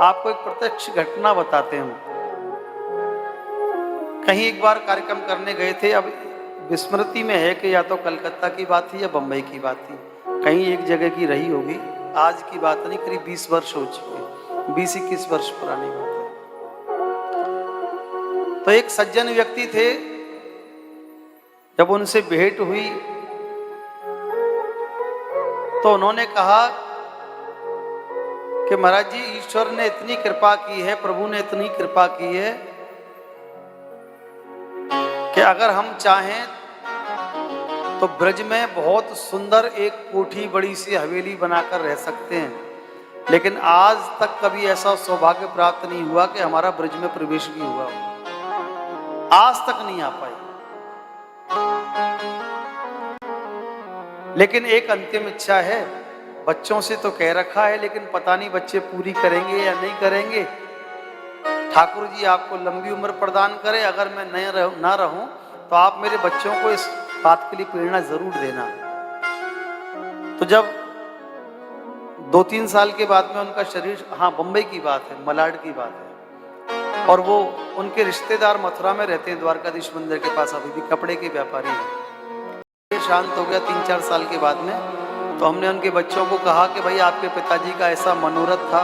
आपको एक प्रत्यक्ष घटना बताते हैं। कहीं एक बार कार्यक्रम करने गए थे, अब विस्मृति में है कि या तो कलकत्ता की बात थी या बंबई की बात थी, कहीं एक जगह की रही होगी। आज की बात नहीं, करीब 20 वर्ष हो चुके, 20-21 वर्ष पुरानी बात है। तो एक सज्जन व्यक्ति थे, जब उनसे भेंट हुई तो उन्होंने कहा कि महाराज जी, ईश्वर ने इतनी कृपा की है, प्रभु ने इतनी कृपा की है कि अगर हम चाहें तो ब्रज में बहुत सुंदर एक कोठी, बड़ी सी हवेली बनाकर रह सकते हैं, लेकिन आज तक कभी ऐसा सौभाग्य प्राप्त नहीं हुआ कि हमारा ब्रज में प्रवेश भी हुआ हो। आज तक नहीं आ पाए। लेकिन एक अंतिम इच्छा है, बच्चों से तो कह रखा है, लेकिन पता नहीं बच्चे पूरी करेंगे या नहीं करेंगे। ठाकुर जी आपको लंबी उम्र प्रदान करे, अगर मैं ना रहूं तो आप मेरे बच्चों को इस बात के लिए प्रेरणा जरूर देना। तो जब 2-3 साल के बाद में उनका शरीर, हाँ बंबई की बात है, मलाड की बात है, और वो उनके रिश्तेदार मथुरा में रहते हैं, द्वारकाधीश मंदिर के पास, अभी भी कपड़े के व्यापारी हैं। शांत हो गया 3-4 साल के बाद में, तो हमने उनके बच्चों को कहा कि भाई आपके पिताजी का ऐसा मनोरथ था।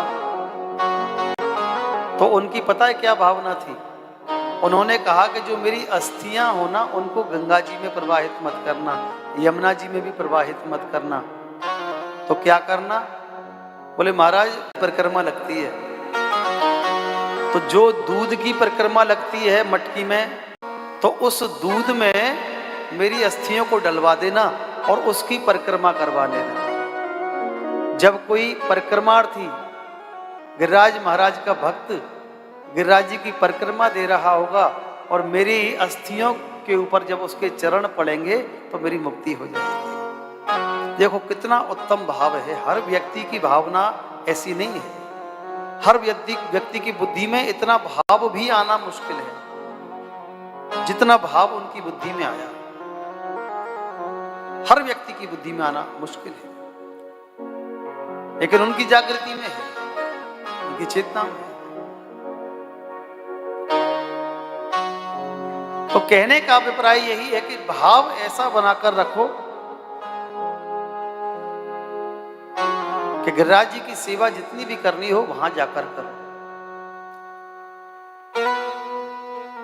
तो उनकी पता है क्या भावना थी? उन्होंने कहा कि जो मेरी अस्थियां हो ना, उनको गंगा जी में प्रवाहित मत करना, यमुना जी में भी प्रवाहित मत करना। तो क्या करना? बोले महाराज परिक्रमा लगती है, तो जो दूध की परिक्रमा लगती है मटकी में, तो उस दूध में मेरी अस्थियों को डलवा देना और उसकी परिक्रमा करवा लेना। जब कोई परिक्रमार्थी गिरिराज महाराज का भक्त गिरिराज जी की परिक्रमा दे रहा होगा और मेरी अस्थियों के ऊपर जब उसके चरण पड़ेंगे तो मेरी मुक्ति हो जाएगी। देखो कितना उत्तम भाव है। हर व्यक्ति की भावना ऐसी नहीं है। हर व्यक्ति की बुद्धि में इतना भाव भी आना मुश्किल है जितना भाव उनकी बुद्धि में आया। हर व्यक्ति की बुद्धि में आना मुश्किल है, लेकिन उनकी जागृति में है, उनकी चेतना में है। तो कहने का अभिप्राय यही है कि भाव ऐसा बनाकर रखो कि गिरिराज जी की सेवा जितनी भी करनी हो वहां जाकर करो।